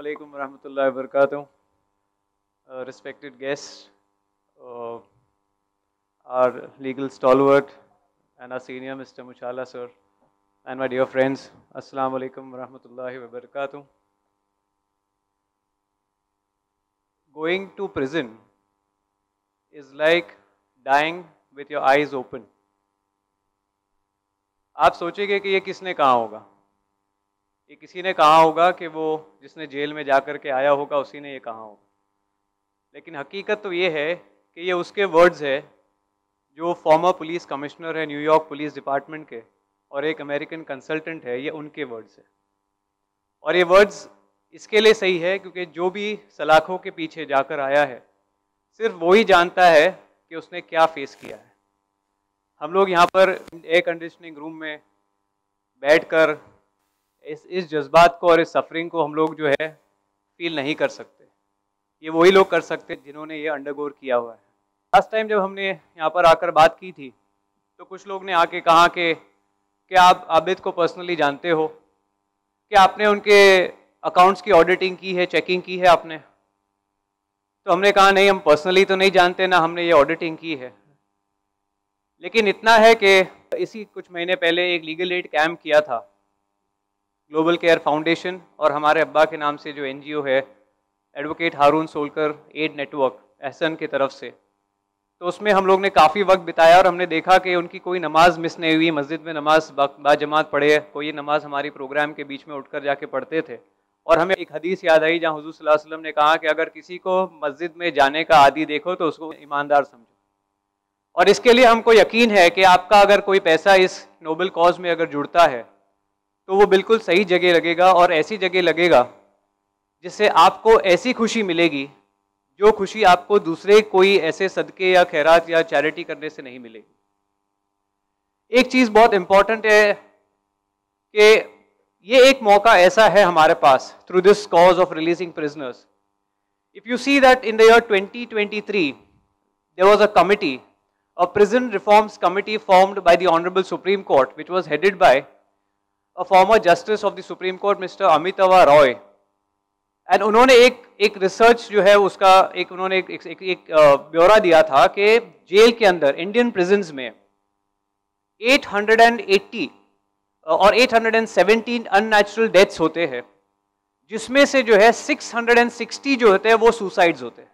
Assalamualaikum warahmatullahi wabarakatuh. Respected guests, our legal stalwart and our senior Mr. Muchala sir, and my dear friends, Assalamualaikum warahmatullahi wabarakatuh. Going to prison is like dying with your eyes open. आप सोचेंगे कि ये किसने कहा होगा? ये किसी ने कहा होगा कि वो जिसने जेल में जाकर के आया होगा उसी ने ये कहा होगा, लेकिन हकीकत तो ये है कि ये उसके वर्ड्स है जो फॉर्मर पुलिस कमिश्नर है न्यूयॉर्क पुलिस डिपार्टमेंट के और एक अमेरिकन कंसल्टेंट है, ये उनके वर्ड्स है। और ये वर्ड्स इसके लिए सही है क्योंकि जो भी सलाखों के पीछे जाकर आया है सिर्फ वो ही जानता है कि उसने क्या फेस किया है। हम लोग यहाँ पर एयर कंडीशनिंग रूम में बैठकर इस जज्बात को और इस सफरिंग को हम लोग जो है फील नहीं कर सकते। ये वही लोग कर सकते जिन्होंने ये अंडरगोर किया हुआ है। लास्ट टाइम जब हमने यहाँ पर आकर बात की थी तो कुछ लोग ने आके कहा कि आप आबिद को पर्सनली जानते हो, कि आपने उनके अकाउंट्स की ऑडिटिंग की है, चेकिंग की है आपने। तो हमने कहा नहीं, हम पर्सनली तो नहीं जानते, ना हमने ये ऑडिटिंग की है, लेकिन इतना है कि इसी कुछ महीने पहले एक लीगल एड कैंप किया था ग्लोबल केयर फाउंडेशन और हमारे अब्बा के नाम से जो एनजीओ है एडवोकेट हारून सोलकर एड नेटवर्क एहसन की तरफ से। तो उसमें हम लोग ने काफ़ी वक्त बिताया और हमने देखा कि उनकी कोई नमाज मिस नहीं हुई, मस्जिद में नमाज बाजमात पढ़े, कोई नमाज हमारी प्रोग्राम के बीच में उठकर जाके पढ़ते थे। और हमें एक हदीस याद आई जहाँ हुजूर सल्लल्लाहु अलैहि वसल्लम ने कहा कि अगर किसी को मस्जिद में जाने का आदी देखो तो उसको ईमानदार समझो। और इसके लिए हमको यकीन है कि आपका अगर कोई पैसा इस नोबल कॉज में अगर जुड़ता है तो वो बिल्कुल सही जगह लगेगा और ऐसी जगह लगेगा जिससे आपको ऐसी खुशी मिलेगी जो खुशी आपको दूसरे कोई ऐसे सदके या खैरात या चैरिटी करने से नहीं मिलेगी। एक चीज़ बहुत इम्पॉर्टेंट है कि ये एक मौका ऐसा है हमारे पास through this cause of releasing prisoners. If you see that in the year 2023 there was a committee, a prison reforms committee formed by the Honorable Supreme Court, which was headed by a former Justice of the Supreme Court, Mr. Amitava Roy, and उन्होंने एक research जो है उसका उन्होंने एक ब्यौरा दिया था कि जेल के अंदर इंडियन प्रिजन्स में 880 और 817 अननेचुरल डेथ्स होते हैं, जिसमें से जो है 660 जो होते हैं वो सुसाइड्स होते हैं।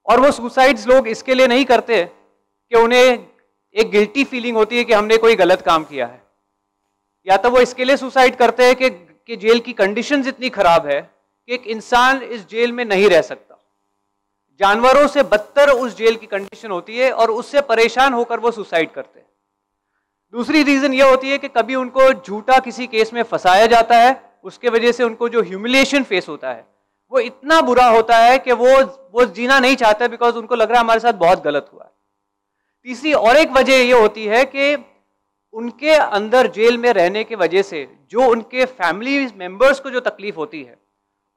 और वो सुसाइड्स लोग इसके लिए नहीं करते कि उन्हें एक गिल्टी फीलिंग होती है कि हमने कोई गलत काम किया है, या तो वो इसके लिए सुसाइड करते हैं कि जेल की कंडीशंस इतनी खराब है कि एक इंसान इस जेल में नहीं रह सकता। जानवरों से बदतर उस जेल की कंडीशन होती है और उससे परेशान होकर वो सुसाइड करते हैं। दूसरी रीजन ये होती है कि कभी उनको झूठा किसी केस में फंसाया जाता है, उसके वजह से उनको जो ह्यूमिलिएशन फेस होता है वो इतना बुरा होता है कि वो जीना नहीं चाहते बिकॉज उनको लग रहा है हमारे साथ बहुत गलत हुआ है। तीसरी और एक वजह ये होती है कि उनके अंदर जेल में रहने की वजह से जो उनके फैमिली मेंबर्स को जो तकलीफ होती है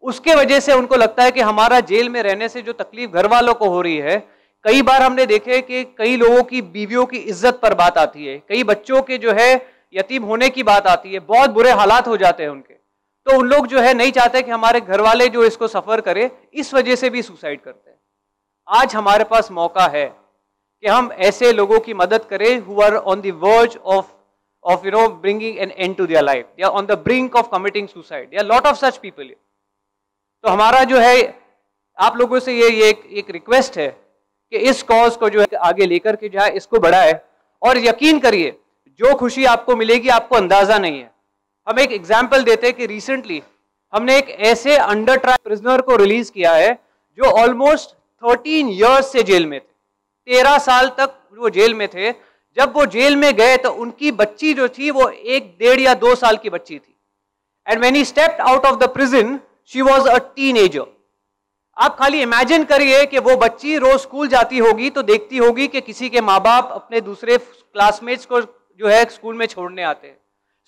उसके वजह से उनको लगता है कि हमारा जेल में रहने से जो तकलीफ घर वालों को हो रही है, कई बार हमने देखे कि कई लोगों की बीवियों की इज्जत पर बात आती है, कई बच्चों के जो है यतीम होने की बात आती है, बहुत बुरे हालात हो जाते हैं उनके। तो उन लोग जो है नहीं चाहते कि हमारे घर वाले जो इसको सफ़र करे, इस वजह से भी सुसाइड करते हैं। आज हमारे पास मौका है कि हम ऐसे लोगों की मदद करें who are on the verge of bringing an end to their life, या on the brink of committing suicide, या लॉट ऑफ सच पीपल। तो हमारा जो है आप लोगों से ये एक रिक्वेस्ट है कि इस कॉज को जो है आगे लेकर के जो है इसको बढ़ाए, और यकीन करिए जो खुशी आपको मिलेगी आपको अंदाजा नहीं है। हम एक एग्जाम्पल देते हैं कि रिसेंटली हमने एक ऐसे अंडर ट्रायल प्रिजनर को रिलीज किया है जो ऑलमोस्ट 13 इयर्स से जेल में थे, 13 साल तक वो जेल में थे। जब वो जेल में गए तो उनकी बच्ची जो थी वो 1.5 या 2 साल की बच्ची थी, and when he stepped out of the prison she was a teenager. आप खाली इमेजिन करिए कि वो बच्ची रोज स्कूल जाती होगी तो देखती होगी कि किसी के माँ बाप अपने दूसरे क्लासमेट्स को जो है स्कूल में छोड़ने आते हैं,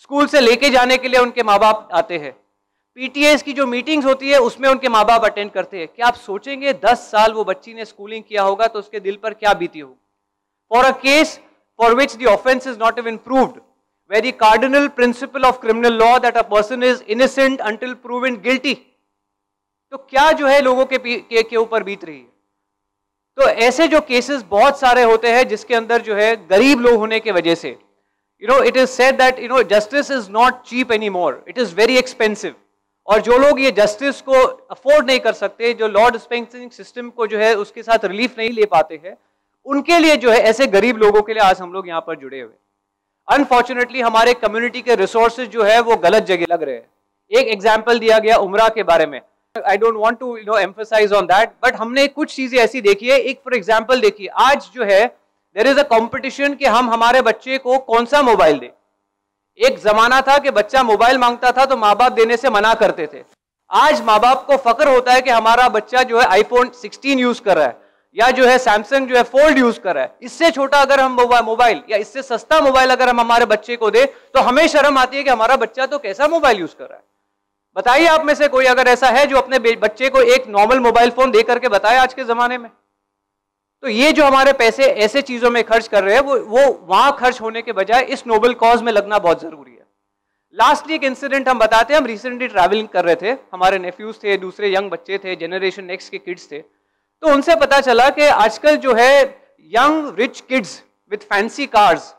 स्कूल से लेके जाने के लिए उनके माँ बाप आते हैं, पीटीएस की जो मीटिंग्स होती है उसमें उनके माँ बाप अटेंड करते हैं। क्या आप सोचेंगे 10 साल वो बच्ची ने स्कूलिंग किया होगा तो उसके दिल पर क्या बीती होगी? For a case for which the offence is not even proved, very cardinal principle of criminal law that a person is innocent until proven guilty. तो क्या जो है लोगों के ऊपर बीत रही है। तो ऐसे जो केसेस बहुत सारे होते हैं जिसके अंदर जो है गरीब लोग होने की वजह से, it is said that justice is not cheap any more, it is very expensive. और जो लोग ये जस्टिस को अफोर्ड नहीं कर सकते, जो लॉ डिस्पेंसिंग सिस्टम को जो है उसके साथ रिलीफ नहीं ले पाते हैं, उनके लिए जो है, ऐसे गरीब लोगों के लिए आज हम लोग यहाँ पर जुड़े हुए। अनफॉर्चुनेटली हमारे कम्युनिटी के रिसोर्सेज जो है वो गलत जगह लग रहे हैं। एक एग्जाम्पल दिया गया उमरा के बारे में, I don't want to emphasise on that, but हमने कुछ चीजें ऐसी देखी है। एक फॉर एग्जाम्पल देखिए, आज जो है देयर इज अ कंपटीशन कि हम हमारे बच्चे को कौन सा मोबाइल दें। एक जमाना था कि बच्चा मोबाइल मांगता था तो माँ बाप देने से मना करते थे। आज माँ बाप को फक्र होता है कि हमारा बच्चा जो है आईफोन 16 यूज कर रहा है, या जो है सैमसंग जो है फोल्ड यूज कर रहा है। इससे छोटा अगर हम मोबाइल या इससे सस्ता मोबाइल अगर हम हमारे बच्चे को दे तो हमें शर्म आती है कि हमारा बच्चा तो कैसा मोबाइल यूज कर रहा है। बताइए आप में से कोई अगर ऐसा है जो अपने बच्चे को एक नॉर्मल मोबाइल फोन दे करके बताए आज के जमाने में। तो ये जो हमारे पैसे ऐसे चीजों में खर्च कर रहे हैं वो वहां खर्च होने के बजाय इस नोबल कॉज में लगना बहुत जरूरी है। लास्टली एक इंसिडेंट हम बताते हैं। हम रिसेंटली ट्रैवलिंग कर रहे थे, हमारे नेफ्यूज थे, दूसरे यंग बच्चे थे, जनरेशन नेक्स्ट के किड्स थे। तो उनसे पता चला कि आजकल जो है young rich kids with fancy cars,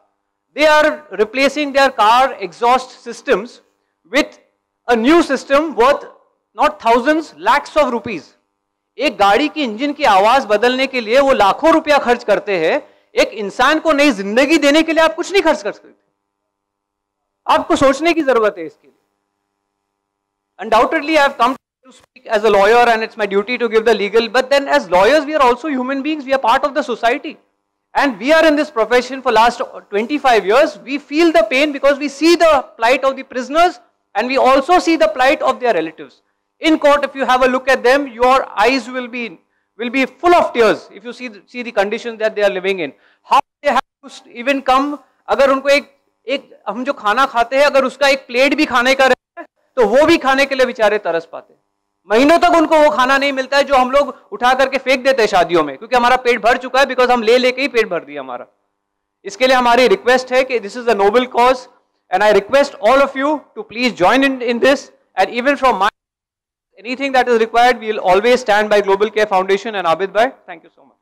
they are replacing their car exhaust systems with a new system worth not thousands lakhs of rupees. एक गाड़ी की इंजन की आवाज बदलने के लिए वो लाखों रुपया खर्च करते हैं। एक इंसान को नई जिंदगी देने के लिए आप कुछ नहीं खर्च कर सकते। आपको सोचने की जरूरत है इसके लिए। Undoubtedly, I have come to speak as a lawyer, and it's my duty to give the legal. But then, as lawyers, we are also human beings. We are part of the society, and we are in this profession for last 25 years. We feel the pain because we see the plight of the prisoners, and we also see the plight of their relatives. In court, if you have a look at them, your eyes will be full of tears if you see the conditions that they are living in. How they have to even come. अगर उनको एक हम जो खाना खाते हैं, अगर उसका एक प्लेट भी खाने का रहता है तो वो भी खाने के लिए बेचारे तरस पाते हैं। महीनों तक उनको वो खाना नहीं मिलता है जो हम लोग उठा करके फेंक देते हैं शादियों में, क्योंकि हमारा पेट भर चुका है, बिकॉज हम ले लेके ही पेट भर दिया हमारा। इसके लिए हमारी रिक्वेस्ट है कि this is a noble cause, and I request all of you to please join in this, and even from my anything that is required, we will always stand by Global Care Foundation and Abid bhai. Thank you so much.